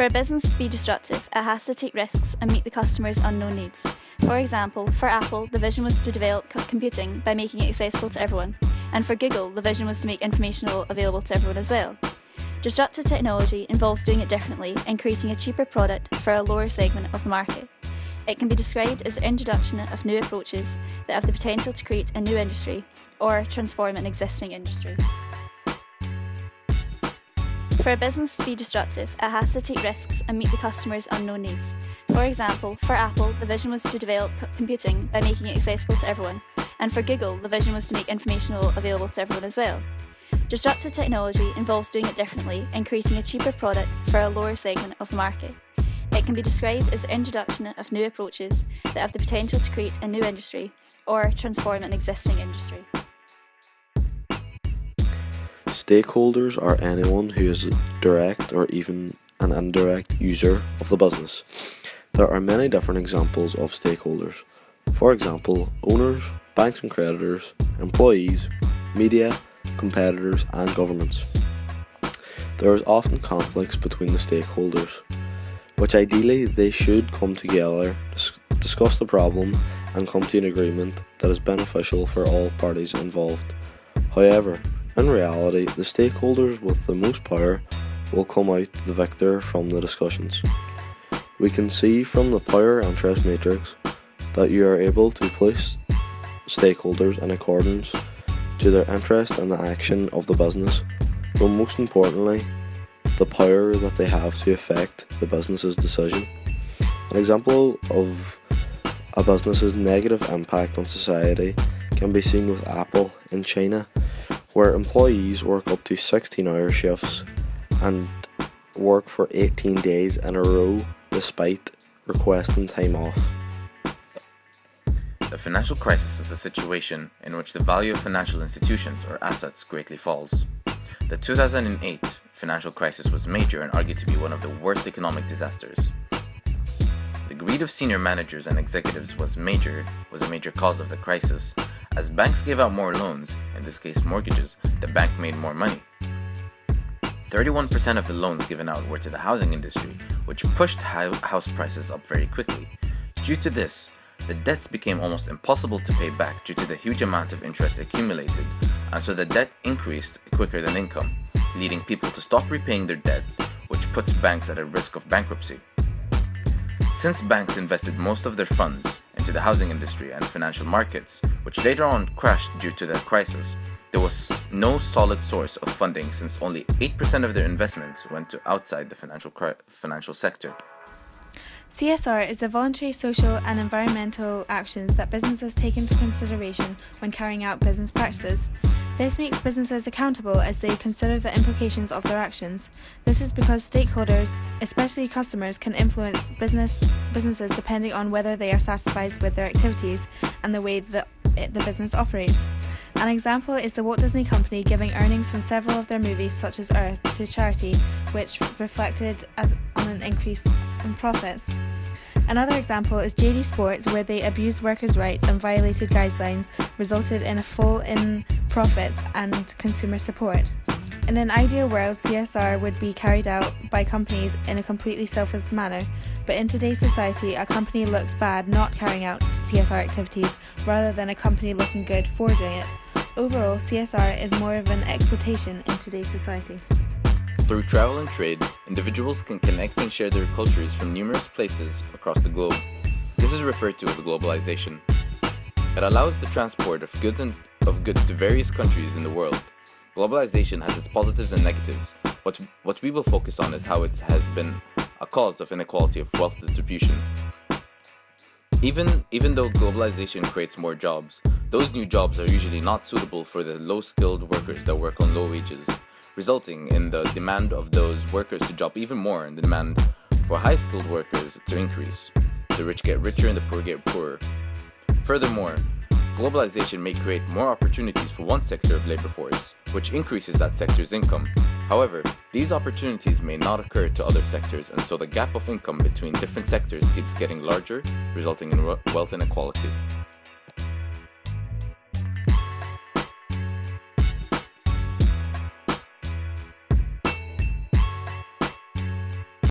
For a business to be disruptive, it has to take risks and meet the customer's unknown needs. For example, for Apple, the vision was to develop computing by making it accessible to everyone, and for Google, the vision was to make information available to everyone as well. Disruptive technology involves doing it differently and creating a cheaper product for a lower segment of the market. It can be described as the introduction of new approaches that have the potential to create a new industry or transform an existing industry. For a business to be disruptive, it has to take risks and meet the customer's unknown needs. For example, for Apple, the vision was to develop computing by making it accessible to everyone, and for Google, the vision was to make information available to everyone as well. Disruptive technology involves doing it differently and creating a cheaper product for a lower segment of the market. It can be described as the introduction of new approaches that have the potential to create a new industry or transform an existing industry. Stakeholders are anyone who is a direct or even an indirect user of the business. There are many different examples of stakeholders. For example, owners, banks and creditors, employees, media, competitors and governments. There is often conflicts between the stakeholders, which ideally they should come together, discuss the problem and come to an agreement that is beneficial for all parties involved. However, in reality, the stakeholders with the most power will come out the victor from the discussions. We can see from the power interest matrix that you are able to place stakeholders in accordance to their interest in the action of the business, but most importantly, the power that they have to affect the business's decision. An example of a business's negative impact on society can be seen with Apple in China, where employees work up to 16-hour shifts and work for 18 days in a row despite requesting time off. The financial crisis is a situation in which the value of financial institutions or assets greatly falls. The 2008 financial crisis was major and argued to be one of the worst economic disasters. The greed of senior managers and executives was a major cause of the crisis. As banks gave out more loans, in this case mortgages, the bank made more money. 31% of the loans given out were to the housing industry, which pushed house prices up very quickly. Due to this, the debts became almost impossible to pay back due to the huge amount of interest accumulated, and so the debt increased quicker than income, leading people to stop repaying their debt, which puts banks at a risk of bankruptcy. Since banks invested most of their funds into the housing industry and financial markets, which later on crashed due to the crisis, there was no solid source of funding since only 8% of their investments went to outside the financial sector. CSR is the voluntary social and environmental actions that businesses take into consideration when carrying out business practices. This makes businesses accountable as they consider the implications of their actions. This is because stakeholders, especially customers, can influence businesses depending on whether they are satisfied with their activities and the way that the business operates. An example is the Walt Disney Company giving earnings from several of their movies such as Earth to charity, which reflected on an increase in profits. Another example is JD Sports, where they abused workers' rights and violated guidelines, resulted in a fall in profits and consumer support. In an ideal world, CSR would be carried out by companies in a completely selfless manner, but in today's society, a company looks bad not carrying out CSR activities rather than a company looking good for doing it. Overall, CSR is more of an exploitation in today's society. Through travel and trade, individuals can connect and share their cultures from numerous places across the globe. This is referred to as globalization. It allows the transport of goods to various countries in the world. Globalization has its positives and negatives. What we will focus on is how it has been a cause of inequality of wealth distribution. Even though globalization creates more jobs, those new jobs are usually not suitable for the low-skilled workers that work on low wages, resulting in the demand of those workers to drop even more and the demand for high-skilled workers to increase. The rich get richer and the poor get poorer. Furthermore, globalization may create more opportunities for one sector of labor force, which increases that sector's income. However, these opportunities may not occur to other sectors, and so the gap of income between different sectors keeps getting larger, resulting in wealth inequality.